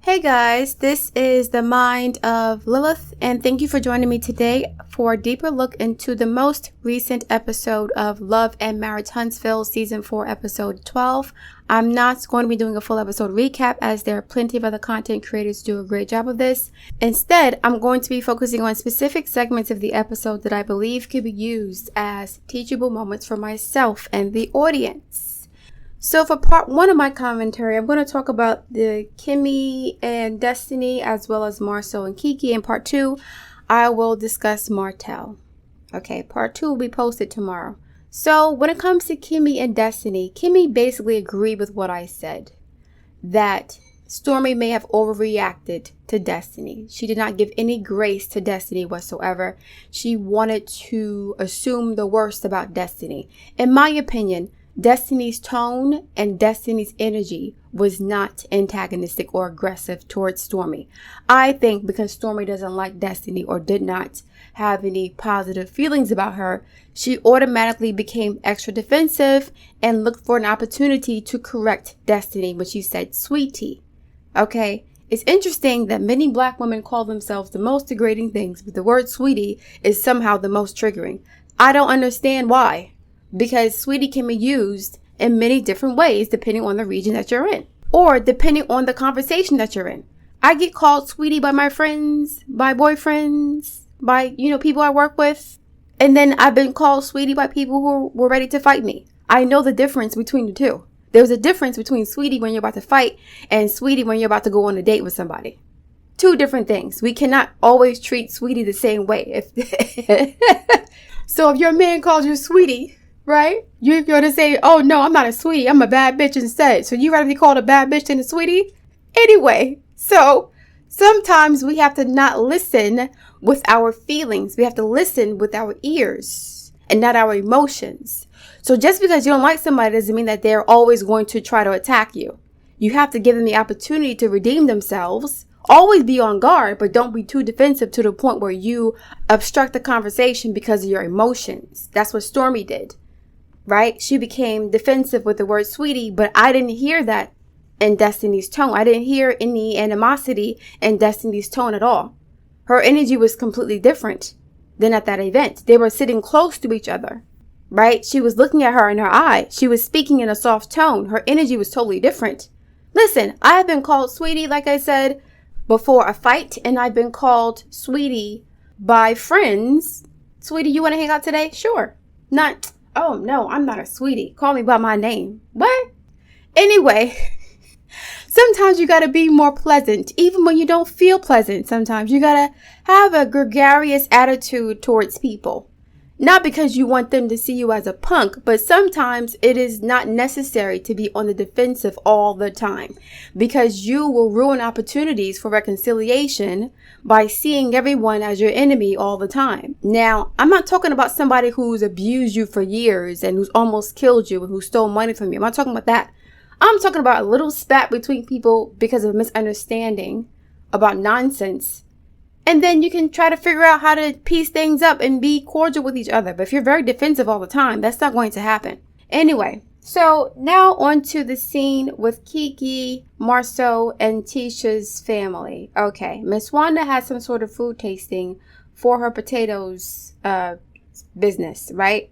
Hey guys, this is the mind of Lilith, and thank you for joining me today for a deeper look into the most recent episode of Love and Marriage Huntsville Season 4, Episode 12. I'm not going to be doing a full episode recap as there are plenty of other content creators who do a great job of this. Instead, I'm going to be focusing on specific segments of the episode that I believe could be used as teachable moments for myself and the audience. So for part one of my commentary, I'm going to talk about the Pickme and Destiny as well as Marsau and Kiki. In part two, I will discuss Martell. Okay, part two will be posted tomorrow. So when it comes to Pickme and Destiny, Pickme basically agreed with what I said, that Stormy may have overreacted to Destiny. She did not give any grace to Destiny whatsoever. She wanted to assume the worst about Destiny. In my opinion, Destiny's tone and Destiny's energy was not antagonistic or aggressive towards Stormy. I think because Stormy doesn't like Destiny or did not have any positive feelings about her, she automatically became extra defensive and looked for an opportunity to correct Destiny when she said sweetie. Okay, it's interesting that many black women call themselves the most degrading things, but the word sweetie is somehow the most triggering. I don't understand why. Because sweetie can be used in many different ways depending on the region that you're in or depending on the conversation that you're in. I get called sweetie by my friends, by boyfriends, by, people I work with. And then I've been called sweetie by people who were ready to fight me. I know the difference between the two. There's a difference between sweetie when you're about to fight and sweetie when you're about to go on a date with somebody. Two different things. We cannot always treat sweetie the same way. So if your man calls you sweetie, right? You're going to say, oh, no, I'm not a sweetie. I'm a bad bitch instead. So you rather be called a bad bitch than a sweetie? Anyway, so sometimes we have to not listen with our feelings. We have to listen with our ears and not our emotions. So just because you don't like somebody doesn't mean that they're always going to try to attack you. You have to give them the opportunity to redeem themselves. Always be on guard, but don't be too defensive to the point where you obstruct the conversation because of your emotions. That's what Stormy did. Right? She became defensive with the word sweetie, but I didn't hear that in Destiny's tone. I didn't hear any animosity in Destiny's tone at all. Her energy was completely different than at that event. They were sitting close to each other, right? She was looking at her in her eye. She was speaking in a soft tone. Her energy was totally different. Listen, I have been called sweetie, like I said, before a fight, and I've been called sweetie by friends. Sweetie, you want to hang out today? Sure. Not... oh, no, I'm not a sweetie. Call me by my name. What? Anyway, sometimes you got to be more pleasant, even when you don't feel pleasant. Sometimes you got to have a gregarious attitude towards people. Not because you want them to see you as a punk, but sometimes it is not necessary to be on the defensive all the time because you will ruin opportunities for reconciliation by seeing everyone as your enemy all the time. Now, I'm not talking about somebody who's abused you for years and who's almost killed you and who stole money from you. I'm not talking about that. I'm talking about a little spat between people because of misunderstanding about nonsense. And then you can try to figure out how to piece things up and be cordial with each other. But if you're very defensive all the time, that's not going to happen. Anyway, so now on to the scene with Kiki, Marsau, and Tisha's family. Okay, Miss Wanda has some sort of food tasting for her potatoes business, right?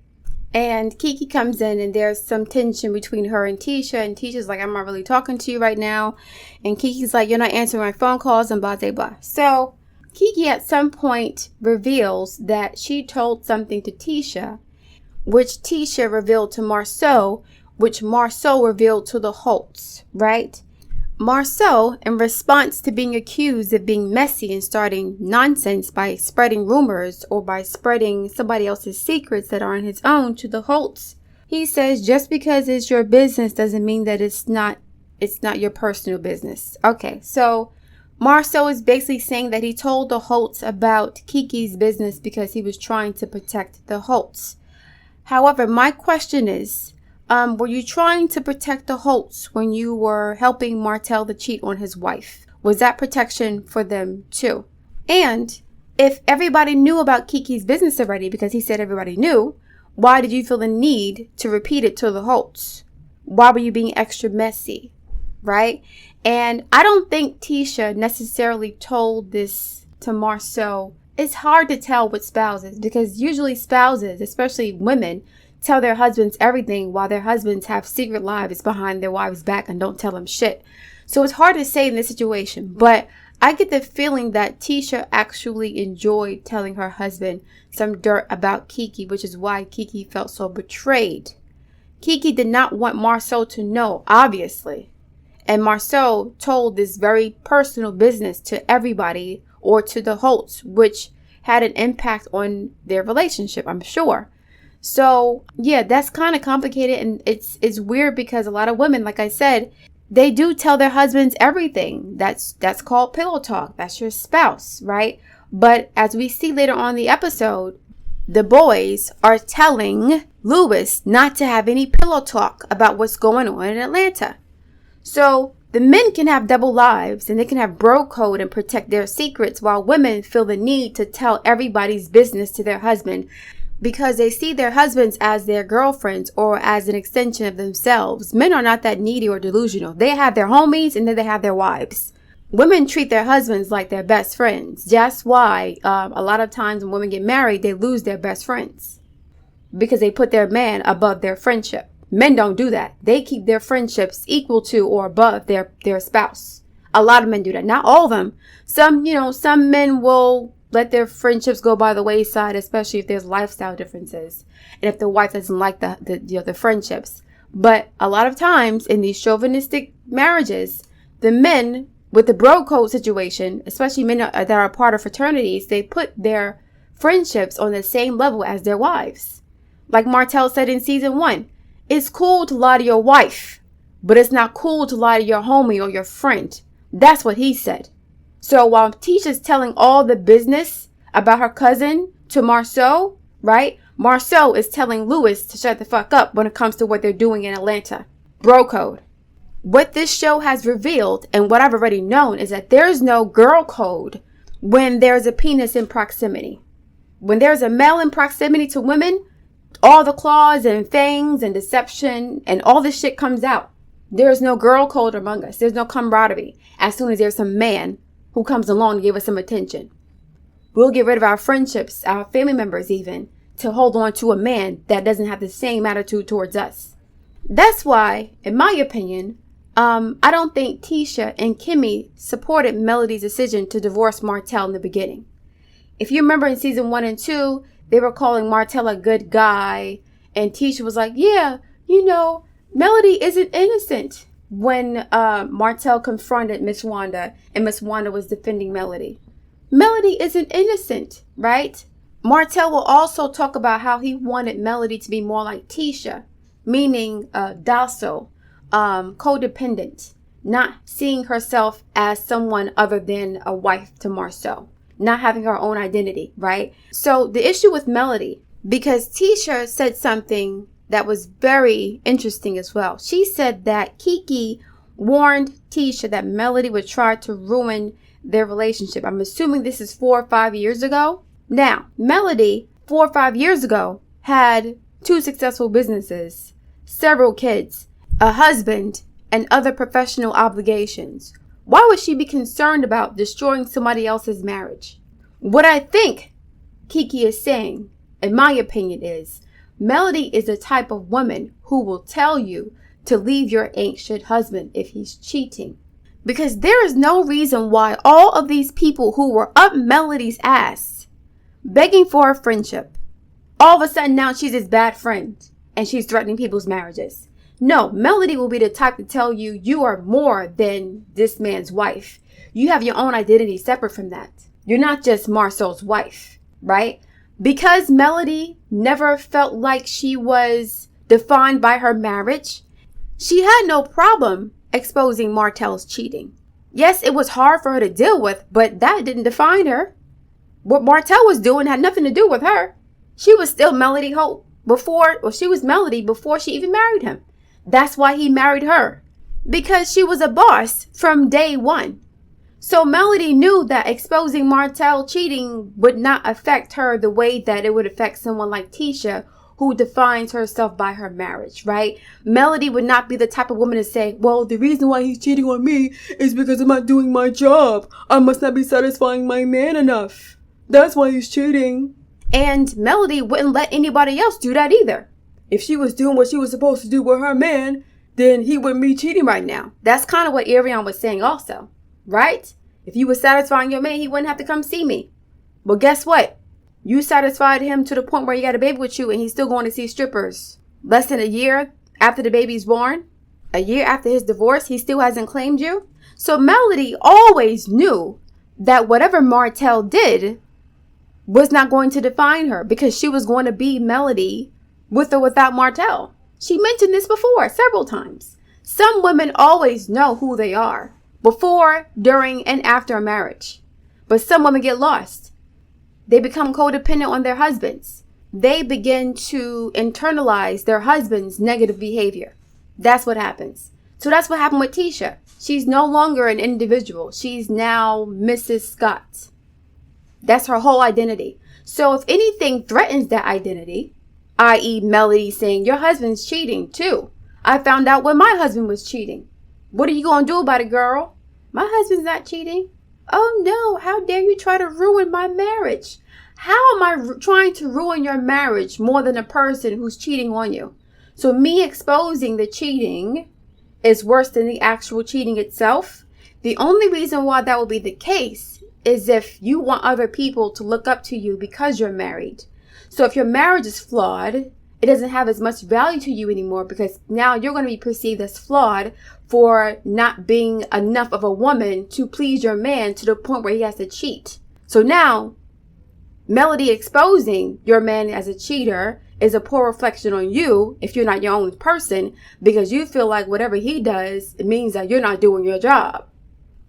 And Kiki comes in and there's some tension between her and Tisha. And Tisha's like, I'm not really talking to you right now. And Kiki's like, you're not answering my phone calls and blah, blah, blah. So Kiki at some point reveals that she told something to Tisha, which Tisha revealed to Marsau, which Marsau revealed to the Holtz, right? Marsau, in response to being accused of being messy and starting nonsense by spreading rumors or by spreading somebody else's secrets that aren't his own to the Holtz, he says just because it's your business doesn't mean that it's not your personal business. Okay, so Marsau is basically saying that he told the Holtz about Kiki's business because he was trying to protect the Holtz. However, my question is, were you trying to protect the Holtz when you were helping Martell to cheat on his wife? Was that protection for them too? And if everybody knew about Kiki's business already because he said everybody knew, why did you feel the need to repeat it to the Holtz? Why were you being extra messy? Right? And I don't think Tisha necessarily told this to Marsau. It's hard to tell with spouses because usually spouses, especially women, tell their husbands everything while their husbands have secret lives behind their wives' back and don't tell them shit. So it's hard to say in this situation, but I get the feeling that Tisha actually enjoyed telling her husband some dirt about Kiki, which is why Kiki felt so betrayed. Kiki did not want Marsau to know, obviously. And Marsau told this very personal business to everybody or to the Holtz, which had an impact on their relationship, I'm sure. So, yeah, that's kind of complicated. And it's weird because a lot of women, like I said, they do tell their husbands everything. That's called pillow talk. That's your spouse, right? But as we see later on in the episode, the boys are telling Lewis not to have any pillow talk about what's going on in Atlanta. So the men can have double lives and they can have bro code and protect their secrets, while women feel the need to tell everybody's business to their husband because they see their husbands as their girlfriends or as an extension of themselves. Men are not that needy or delusional. They have their homies and then they have their wives. Women treat their husbands like their best friends. That's why a lot of times when women get married, they lose their best friends because they put their man above their friendship. Men don't do that. They keep their friendships equal to or above their spouse. A lot of men do that. Not all of them. Some men will let their friendships go by the wayside, especially if there's lifestyle differences and if the wife doesn't like the friendships. But a lot of times in these chauvinistic marriages, the men with the bro code situation, especially men that are part of fraternities, they put their friendships on the same level as their wives. Like Martell said in season 1, it's cool to lie to your wife, but it's not cool to lie to your homie or your friend. That's what he said. So while Tisha's telling all the business about her cousin to Marsau, right? Marsau is telling Lewis to shut the fuck up when it comes to what they're doing in Atlanta. Bro code. What this show has revealed and what I've already known is that there's no girl code when there's a penis in proximity. When there's a male in proximity to women, all the claws and fangs and deception and all this shit comes out. There's no girl code among us. There's no camaraderie as soon as there's some man who comes along to give us some attention. We'll get rid of our friendships, our family members even, to hold on to a man that doesn't have the same attitude towards us. That's why, in my opinion, I don't think Tisha and Kimmy supported Melody's decision to divorce Martell in the beginning. If you remember in season 1 and 2, they were calling Martell a good guy. And Tisha was like, yeah, Melody isn't innocent. When Martell confronted Miss Wanda and Miss Wanda was defending Melody. Melody isn't innocent, right? Martell will also talk about how he wanted Melody to be more like Tisha, meaning docile, codependent, not seeing herself as someone other than a wife to Marsau, not having her own identity, right? So the issue with Melody, because Tisha said something that was very interesting as well. She said that Kiki warned Tisha that Melody would try to ruin their relationship. I'm assuming this is 4 or 5 years ago. Now, Melody, 4 or 5 years ago, had 2 successful businesses, several kids, a husband, and other professional obligations. Why would she be concerned about destroying somebody else's marriage? What I think Kiki is saying, in my opinion, is Melody is the type of woman who will tell you to leave your ain't shit husband if he's cheating. Because there is no reason why all of these people who were up Melody's ass, begging for a friendship, all of a sudden now she's his bad friend and she's threatening people's marriages. No, Melody will be the type to tell you you are more than this man's wife. You have your own identity separate from that. You're not just Marsau's wife, right? Because Melody never felt like she was defined by her marriage, she had no problem exposing Martell's cheating. Yes, it was hard for her to deal with, but that didn't define her. What Martell was doing had nothing to do with her. She was still Melody Hope she was Melody before she even married him. That's why he married her. Because she was a boss from day one. So Melody knew that exposing Martell cheating would not affect her the way that it would affect someone like Tisha, who defines herself by her marriage, right? Melody would not be the type of woman to say, well, the reason why he's cheating on me is because I'm not doing my job. I must not be satisfying my man enough. That's why he's cheating. And Melody wouldn't let anybody else do that either. If she was doing what she was supposed to do with her man, then he wouldn't be cheating right now. That's kind of what Ariane was saying also, right? If you were satisfying your man, he wouldn't have to come see me. Well, guess what? You satisfied him to the point where he got a baby with you and he's still going to see strippers. Less than a year after the baby's born, a year after his divorce, he still hasn't claimed you. So Melody always knew that whatever Martell did was not going to define her because she was going to be Melody with or without Martell. She mentioned this before several times. Some women always know who they are before, during, and after a marriage. But some women get lost. They become codependent on their husbands. They begin to internalize their husband's negative behavior. That's what happens. So that's what happened with Tisha. She's no longer an individual. She's now Mrs. Scott. That's her whole identity. So if anything threatens that identity, i.e. Melody saying, your husband's cheating too. I found out when my husband was cheating. What are you going to do about it, girl? My husband's not cheating. Oh no, how dare you try to ruin my marriage? How am I trying to ruin your marriage more than a person who's cheating on you? So me exposing the cheating is worse than the actual cheating itself. The only reason why that would be the case is if you want other people to look up to you because you're married. So if your marriage is flawed, it doesn't have as much value to you anymore because now you're going to be perceived as flawed for not being enough of a woman to please your man to the point where he has to cheat. So now, Melody exposing your man as a cheater is a poor reflection on you if you're not your own person because you feel like whatever he does, it means that you're not doing your job.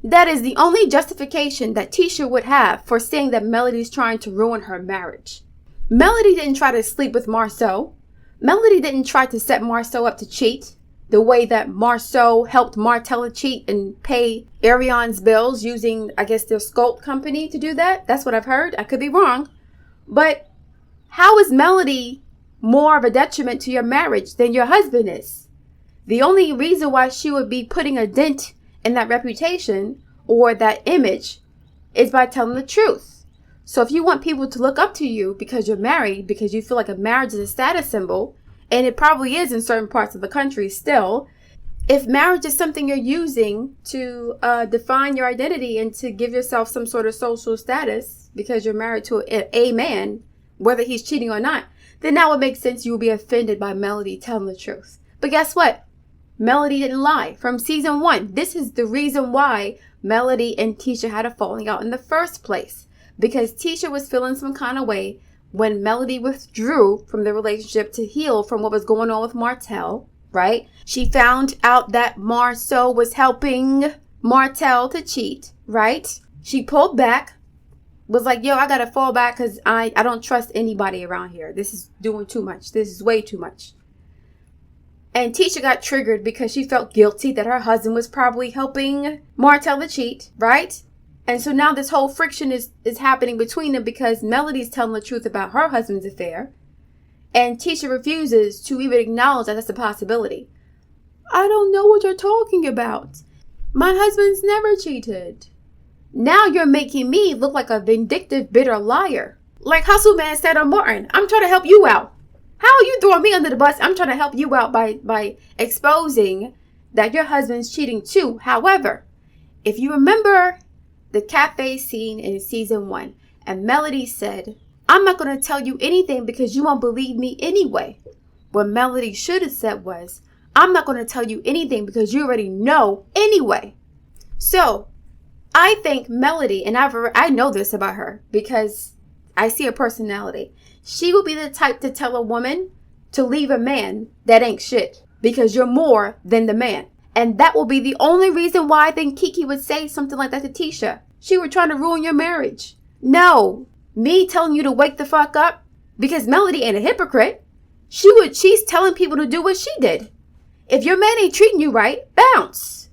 That is the only justification that Tisha would have for saying that Melody's trying to ruin her marriage. Melody didn't try to sleep with Marsau. Melody didn't try to set Marsau up to cheat the way that Marsau helped Martell cheat and pay Ariane's bills using, I guess, their sculpt company to do that. That's what I've heard. I could be wrong. But how is Melody more of a detriment to your marriage than your husband is? The only reason why she would be putting a dent in that reputation or that image is by telling the truth. So if you want people to look up to you because you're married, because you feel like a marriage is a status symbol, and it probably is in certain parts of the country still, if marriage is something you're using to define your identity and to give yourself some sort of social status because you're married to a man, whether he's cheating or not, then that would make sense you will be offended by Melody telling the truth. But guess what? Melody didn't lie. From season 1, this is the reason why Melody and Tisha had a falling out in the first place. Because Tisha was feeling some kind of way when Melody withdrew from the relationship to heal from what was going on with Martell, right? She found out that Marsau was helping Martell to cheat, right? She pulled back, was like, yo, I gotta fall back because I don't trust anybody around here. This is doing too much. This is way too much. And Tisha got triggered because she felt guilty that her husband was probably helping Martell to cheat, right? And so now this whole friction is happening between them because Melody's telling the truth about her husband's affair. And Tisha refuses to even acknowledge that that's a possibility. I don't know what you're talking about. My husband's never cheated. Now you're making me look like a vindictive, bitter liar. Like Hustle Man said on Martin, I'm trying to help you out. How are you throwing me under the bus? I'm trying to help you out by exposing that your husband's cheating too. However, if you remember the cafe scene in season 1, and Melody said, I'm not going to tell you anything because you won't believe me anyway. What Melody should have said was, I'm not going to tell you anything because you already know anyway. So I think Melody, and I know this about her because I see her personality. She will be the type to tell a woman to leave a man that ain't shit because you're more than the man. And that will be the only reason why I think Kiki would say something like that to Tisha. She was trying to ruin your marriage. No, me telling you to wake the fuck up because Melody ain't a hypocrite. She's telling people to do what she did. If your man ain't treating you right, bounce.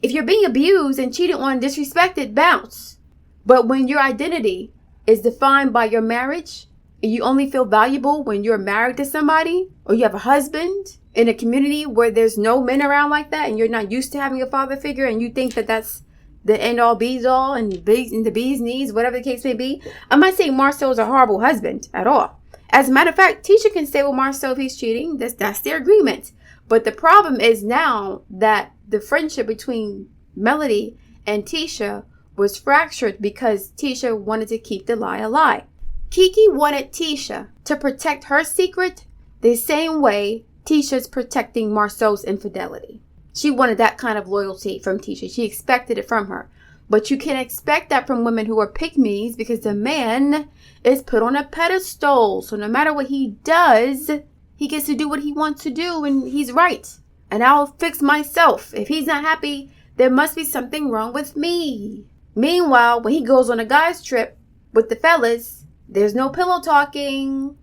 If you're being abused and cheated on and disrespected, bounce. But when your identity is defined by your marriage, you only feel valuable when you're married to somebody or you have a husband in a community where there's no men around like that and you're not used to having a father figure and you think that that's the end all bees all and the bee's knees, whatever the case may be. I'm not saying Marsau is a horrible husband at all. As a matter of fact, Tisha can stay with Marsau if he's cheating. That's their agreement. But the problem is now that the friendship between Melody and Tisha was fractured because Tisha wanted to keep the lie a lie. Kiki wanted Tisha to protect her secret the same way Tisha's protecting Marsau's infidelity. She wanted that kind of loyalty from Tisha. She expected it from her. But you can expect that from women who are pick-me's because the man is put on a pedestal. So no matter what he does, he gets to do what he wants to do and he's right. And I'll fix myself. If he's not happy, there must be something wrong with me. Meanwhile, when he goes on a guy's trip with the fellas, there's no pillow talking.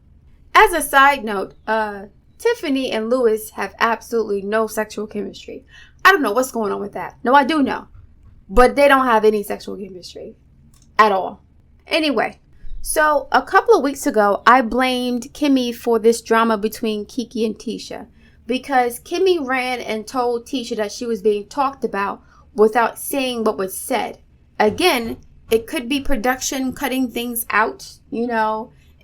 As a side note, Tiffany and Louis have absolutely no sexual chemistry. I don't know what's going on with that. No, I do know. But they don't have any sexual chemistry at all. Anyway, so a couple of weeks ago, I blamed Kimmy for this drama between Kiki and Tisha because Kimmy ran and told Tisha that she was being talked about without saying what was said. Again, it could be production cutting things out,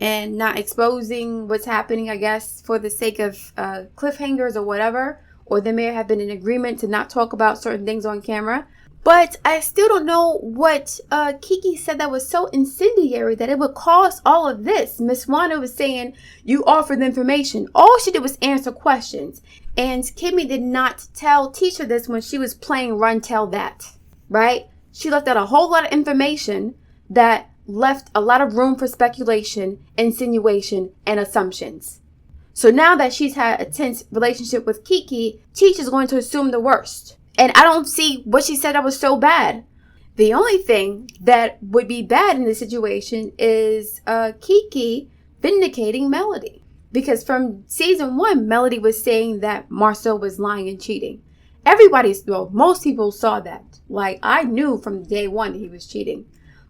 and not exposing what's happening, I guess, for the sake of cliffhangers or whatever. Or they may have been in agreement to not talk about certain things on camera. But I still don't know what Kiki said that was so incendiary that it would cause all of this. Miss Wanda was saying, you offered the information. All she did was answer questions. And Kimmy did not tell Tisha this when she was playing Run Tell That, right? She left out a whole lot of information that left a lot of room for speculation, insinuation, and assumptions. So now that she's had a tense relationship with Kiki, Tisha's going to assume the worst. And I don't see what she said that was so bad. The only thing that would be bad in this situation is Kiki vindicating Melody. Because from season 1, Melody was saying that Marsau was lying and cheating. Most people saw that. Like, I knew from day 1 that he was cheating.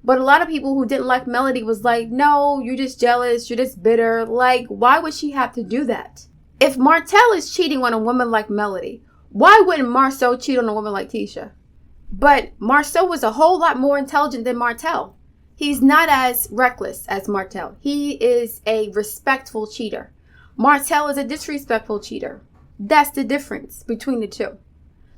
But a lot of people who didn't like Melody was like, no, you're just jealous, you're just bitter. Like, why would she have to do that? If Martell is cheating on a woman like Melody, why wouldn't Marsau cheat on a woman like Tisha? But Marsau was a whole lot more intelligent than Martell. He's not as reckless as Martell. He is a respectful cheater. Martell is a disrespectful cheater. That's the difference between the two.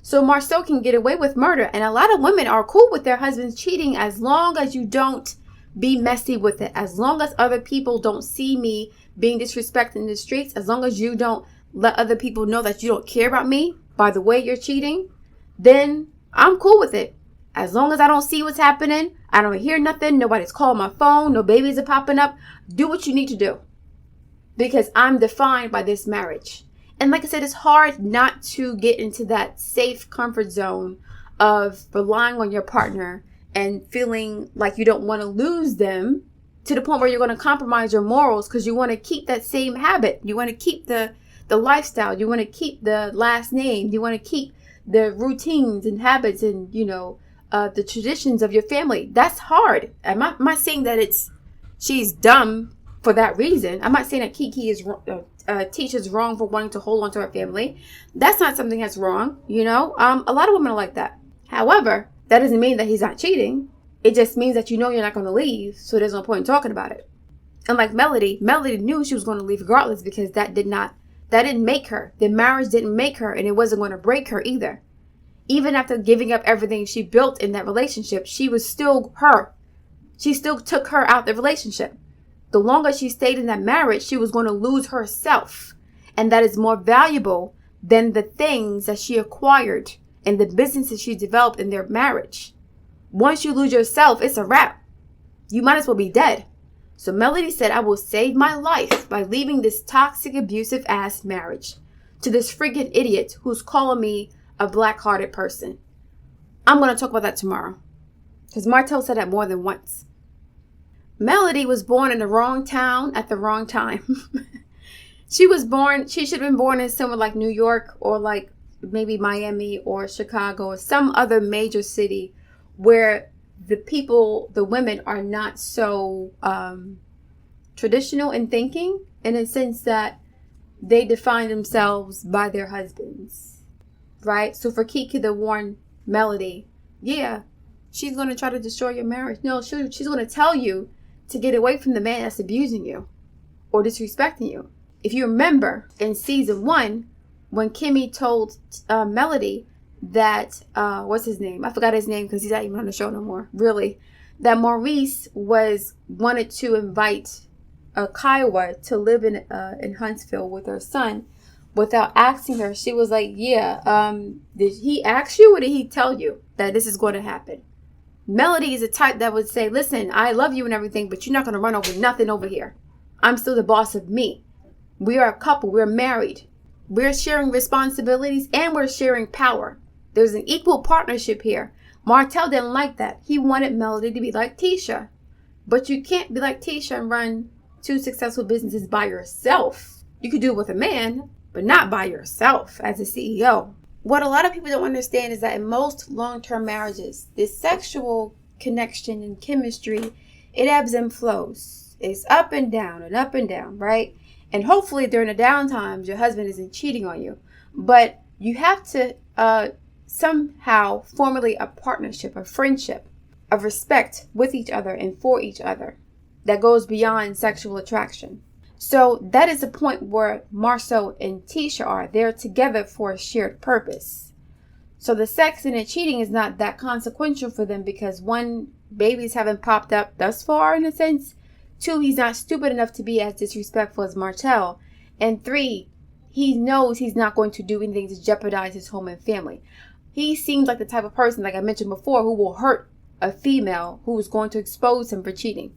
So Marsau can get away with murder. And a lot of women are cool with their husbands cheating as long as you don't be messy with it. As long as other people don't see me being disrespected in the streets. As long as you don't let other people know that you don't care about me by the way you're cheating. Then I'm cool with it. As long as I don't see what's happening. I don't hear nothing. Nobody's calling my phone. No babies are popping up. Do what you need to do. Because I'm defined by this marriage. And like I said, it's hard not to get into that safe comfort zone of relying on your partner and feeling like you don't want to lose them to the point where you're going to compromise your morals because you want to keep that same habit. You want to keep the lifestyle. You want to keep the last name. You want to keep the routines and habits and, the traditions of your family. That's hard. I'm not saying that she's dumb for that reason. I'm not saying that Kiki is Tisha's wrong for wanting to hold on to her family. That's not something that's wrong, a lot of women are like that. However, that doesn't mean that he's not cheating. It just means that you're not going to leave, so there's no point in talking about it. And like Melody knew she was going to leave regardless because that didn't make her. The marriage didn't make her, and it wasn't going to break her either. Even after giving up everything she built in that relationship, she was still her. She still took her out the relationship. The longer she stayed in that marriage, she was going to lose herself. And that is more valuable than the things that she acquired and the businesses she developed in their marriage. Once you lose yourself, it's a wrap. You might as well be dead. So Melody said, I will save my life by leaving this toxic, abusive ass marriage to this freaking idiot who's calling me a black-hearted person. I'm going to talk about that tomorrow. Because Martell said that more than once. Melody was born in the wrong town at the wrong time. She should have been born in somewhere like New York or like maybe Miami or Chicago or some other major city where the women are not so traditional in thinking, in a sense that they define themselves by their husbands, right? So for Kiki to warn Melody, yeah, she's going to try to destroy your marriage. No, she's going to tell you to get away from the man that's abusing you or disrespecting you. If you remember in season 1, when Kimmy told Melody that, what's his name? I forgot his name because he's not even on the show no more, really. That Maurice wanted to invite Kiowa to live in Huntsville with her son without asking her. She was like, yeah, did he ask you or did he tell you that this is going to happen? Melody is a type that would say, listen, I love you and everything, but you're not going to run over nothing over here. I'm still the boss of me. We are a couple. We're married. We're sharing responsibilities and we're sharing power. There's an equal partnership here. Martell didn't like that. He wanted Melody to be like Tisha. But you can't be like Tisha and run 2 successful businesses by yourself. You could do it with a man, but not by yourself as a CEO. What a lot of people don't understand is that in most long-term marriages, this sexual connection and chemistry, it ebbs and flows. It's up and down, right? And hopefully during the down times, your husband isn't cheating on you. But you have to somehow formulate a partnership, a friendship, of respect with each other and for each other that goes beyond sexual attraction. So that is the point where Marsau and Tisha are. They're together for a shared purpose. So the sex and the cheating is not that consequential for them because 1, babies haven't popped up thus far in a sense. 2, he's not stupid enough to be as disrespectful as Martell. And 3, he knows he's not going to do anything to jeopardize his home and family. He seems like the type of person, like I mentioned before, who will hurt a female who is going to expose him for cheating.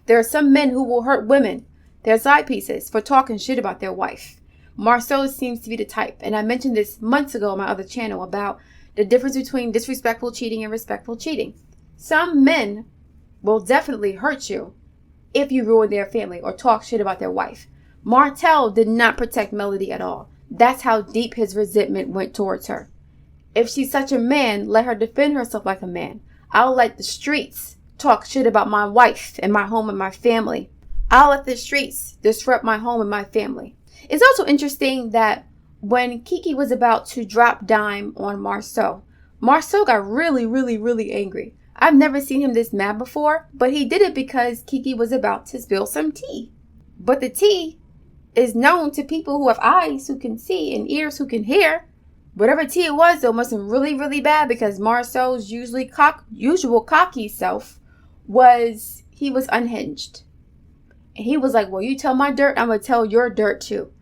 There are some men who will hurt women, their side pieces, for talking shit about their wife. Marsau seems to be the type, and I mentioned this months ago on my other channel about the difference between disrespectful cheating and respectful cheating. Some men will definitely hurt you if you ruin their family or talk shit about their wife. Martell did not protect Melody at all. That's how deep his resentment went towards her. If she's such a man, let her defend herself like a man. I'll let the streets talk shit about my wife and my home and my family. I'll let the streets disrupt my home and my family. It's also interesting that when Kiki was about to drop dime on Marsau, Marsau got really, really, really angry. I've never seen him this mad before, but he did it because Kiki was about to spill some tea. But the tea is known to people who have eyes who can see and ears who can hear. Whatever tea it was, though, must have been really, really bad because Marsau's usual cocky self was unhinged. And he was like, well, you tell my dirt, I'm going to tell your dirt too.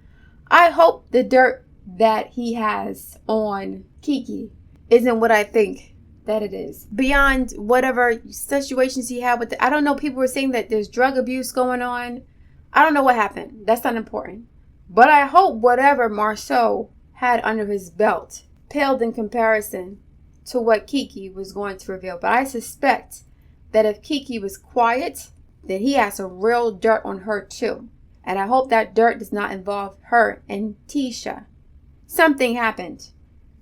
I hope the dirt that he has on Kiki isn't what I think that it is. Beyond whatever situations he had with I don't know, people were saying that there's drug abuse going on. I don't know what happened. That's not important. But I hope whatever Marsau had under his belt paled in comparison to what Kiki was going to reveal. But I suspect that if Kiki was quiet, then he has some real dirt on her too. And I hope that dirt does not involve her and Tisha. Something happened.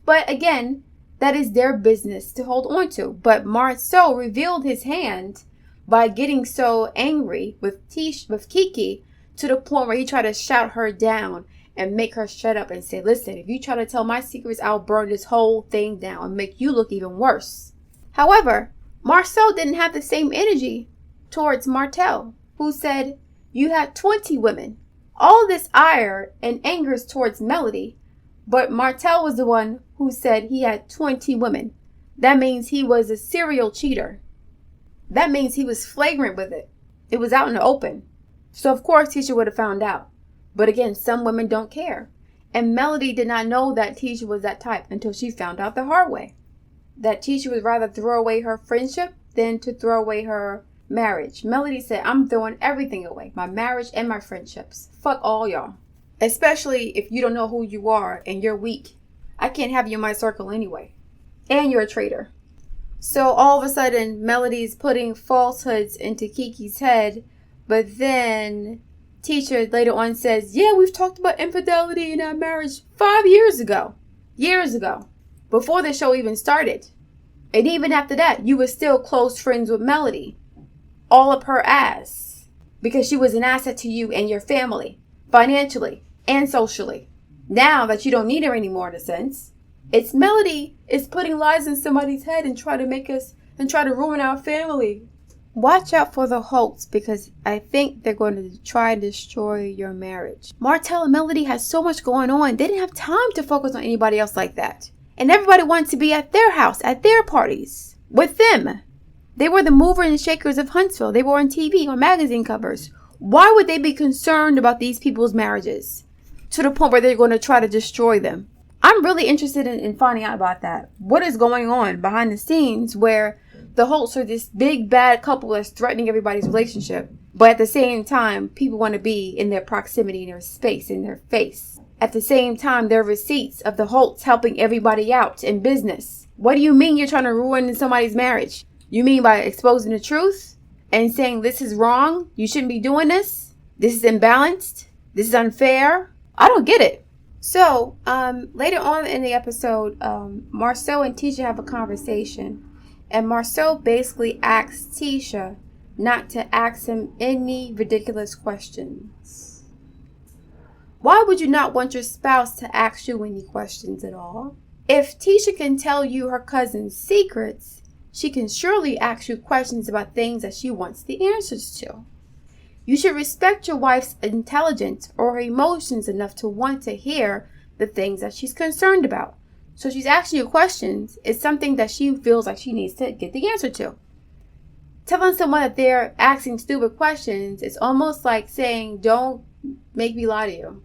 But again, that is their business to hold on to. But Marsau revealed his hand by getting so angry with Kiki to the point where he tried to shout her down and make her shut up and say, listen, if you try to tell my secrets, I'll burn this whole thing down and make you look even worse. However, Marsau didn't have the same energy towards Martell, who said, you had 20 women. All this ire and anger is towards Melody, but Martell was the one who said he had 20 women. That means he was a serial cheater. That means he was flagrant with it. It was out in the open. So of course Tisha would have found out. But again, some women don't care. And Melody did not know that Tisha was that type until she found out the hard way. That Tisha would rather throw away her friendship than to throw away her marriage. Melody said, I'm throwing everything away. My marriage and my friendships. Fuck all y'all. Especially if you don't know who you are and you're weak. I can't have you in my circle anyway. And you're a traitor. So all of a sudden, Melody's putting falsehoods into Kiki's head. But then Tisha later on says, yeah, we've talked about infidelity in our marriage 5 years ago. Years ago. Before the show even started. And even after that, you were still close friends with Melody. All up her ass. because she was an asset to you and your family, financially and socially. Now that you don't need her anymore, in a sense, it's Melody is putting lies in somebody's head and try to ruin our family. Watch out for the hoax, because I think they're going to try and destroy your marriage. Martell and Melody has so much going on. They didn't have time to focus on anybody else like that. And everybody wanted to be at their house, at their parties, with them. They were the mover and shakers of Huntsville. They were on TV, on magazine covers. Why would they be concerned about these people's marriages to the point where they're going to try to destroy them? I'm really interested in finding out about that. What is going on behind the scenes where the Holts are this big bad couple that's threatening everybody's relationship, but at the same time, people want to be in their proximity, in their space, in their face. At the same time, there are receipts of the Holts helping everybody out in business. What do you mean you're trying to ruin somebody's marriage? You mean by exposing the truth and saying this is wrong? You shouldn't be doing this? This is imbalanced? This is unfair? I don't get it. So, later on in the episode, Marsau and Tisha have a conversation. And Marsau basically asks Tisha not to ask him any ridiculous questions. Why would you not want your spouse to ask you any questions at all? If Tisha can tell you her cousin's secrets, she can surely ask you questions about things that she wants the answers to. You should respect your wife's intelligence or her emotions enough to want to hear the things that she's concerned about. So she's asking you questions. It's something that she feels like she needs to get the answer to. Telling someone that they're asking stupid questions is almost like saying, don't make me lie to you.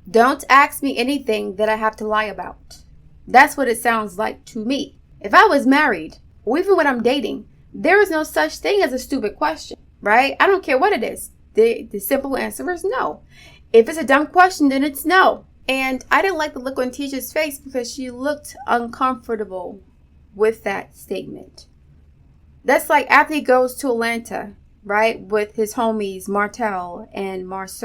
Don't ask me anything that I have to lie about. That's what it sounds like to me. If I was married, or even when I'm dating, there is no such thing as a stupid question, right? I don't care what it is. The simple answer is no. If it's a dumb question, then it's no. And I didn't like the look on Tisha's face because she looked uncomfortable with that statement. That's like after he goes to Atlanta, right, with his homies Martell and Maurice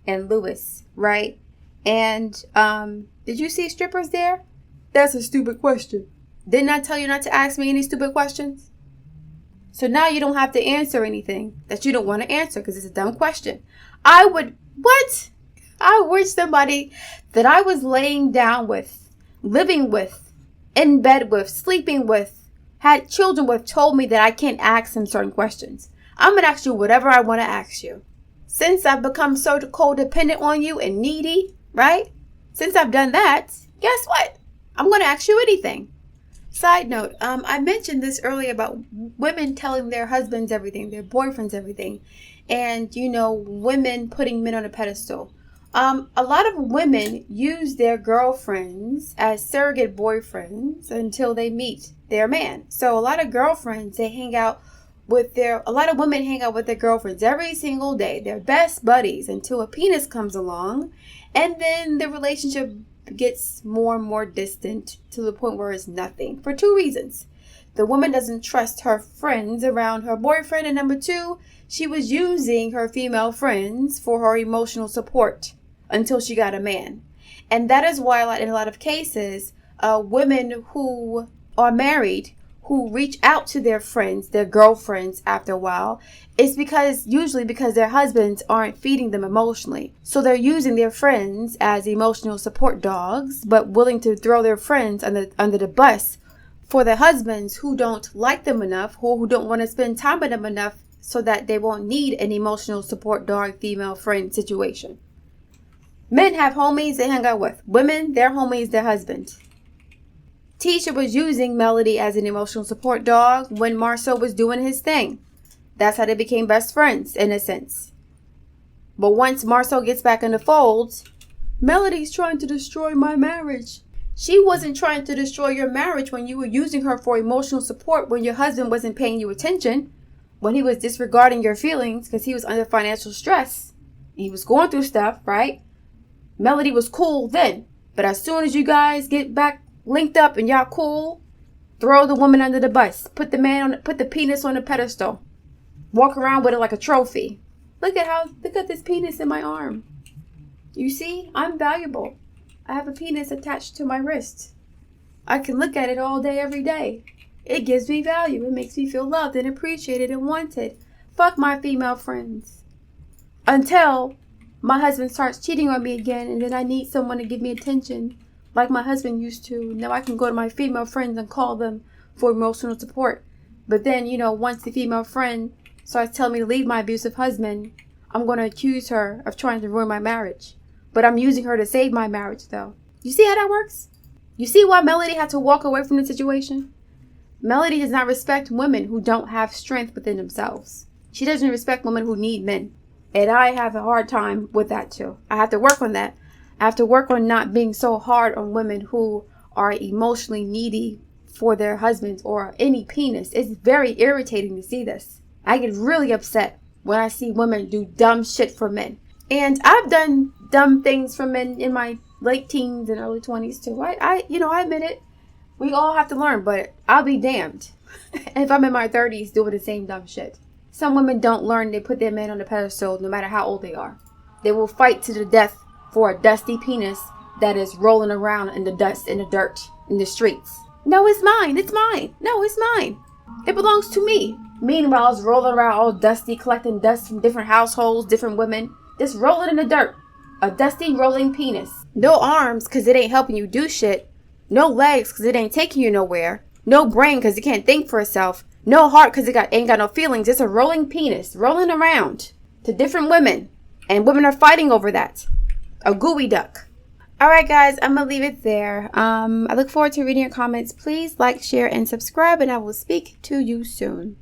and Lewis, right? And did you see strippers there? That's a stupid question. Didn't I tell you not to ask me any stupid questions? So now you don't have to answer anything that you don't want to answer because it's a dumb question. I wish somebody that I was laying down with, living with, in bed with, sleeping with, had children with, told me that I can't ask them certain questions. I'm going to ask you whatever I want to ask you. Since I've become so codependent on you and needy, right? Since I've done that, guess what? I'm going to ask you anything. Side note, I mentioned this earlier about women telling their husbands everything, their boyfriends everything, and, women putting men on a pedestal. A lot of women use their girlfriends as surrogate boyfriends until they meet their man. So a lot of girlfriends, a lot of women hang out with their girlfriends every single day. They're best buddies until a penis comes along, and then the relationship gets more and more distant to the point where it's nothing for two reasons. The woman doesn't trust her friends around her boyfriend, and number two, she was using her female friends for her emotional support until she got a man. And that is why in a lot of cases, women who are married, who reach out to their friends, their girlfriends after a while, is usually because their husbands aren't feeding them emotionally. So they're using their friends as emotional support dogs, but willing to throw their friends under the bus for their husbands who don't like them enough, or who don't want to spend time with them enough so that they won't need an emotional support dog female friend situation. Men have homies they hang out with. Women, their homies, their husband. Tisha was using Melody as an emotional support dog when Marsau was doing his thing. That's how they became best friends, in a sense. But once Marsau gets back in the fold, Melody's trying to destroy my marriage. She wasn't trying to destroy your marriage when you were using her for emotional support when your husband wasn't paying you attention, when he was disregarding your feelings because he was under financial stress. He was going through stuff, right? Melody was cool then. But as soon as you guys get back linked up and y'all cool, throw the woman under the bus. Put the penis on the pedestal. Walk around with it like a trophy. Look at this penis in my arm. You see, I'm valuable. I have a penis attached to my wrist. I can look at it all day, every day. It gives me value. It makes me feel loved and appreciated and wanted. Fuck my female friends. Until my husband starts cheating on me again, and then I need someone to give me attention like my husband used to. Now I can go to my female friends and call them for emotional support. But then, once the female friend starts telling me to leave my abusive husband, I'm going to accuse her of trying to ruin my marriage. But I'm using her to save my marriage, though. You see how that works? You see why Melody had to walk away from the situation? Melody does not respect women who don't have strength within themselves. She doesn't respect women who need men. And I have a hard time with that, too. I have to work on that. I have to work on not being so hard on women who are emotionally needy for their husbands or any penis. It's very irritating to see this. I get really upset when I see women do dumb shit for men. And I've done dumb things for men in my late teens and early 20s too. I admit it. We all have to learn, but I'll be damned if I'm in my 30s doing the same dumb shit. Some women don't learn. They put their men on the pedestal no matter how old they are. They will fight to the death for a dusty penis that is rolling around in the dust, in the dirt, in the streets. No, it's mine. It's mine. No, it's mine. It belongs to me. Meanwhile, it's rolling around all dusty, collecting dust from different households, different women. Just rolling in the dirt. A dusty, rolling penis. No arms, because it ain't helping you do shit. No legs, because it ain't taking you nowhere. No brain, because it can't think for itself. No heart, because it ain't got no feelings. It's a rolling penis, rolling around to different women. And women are fighting over that. A gooey duck. Alright guys, I'm going to leave it there. I look forward to reading your comments. Please like, share, and subscribe, and I will speak to you soon.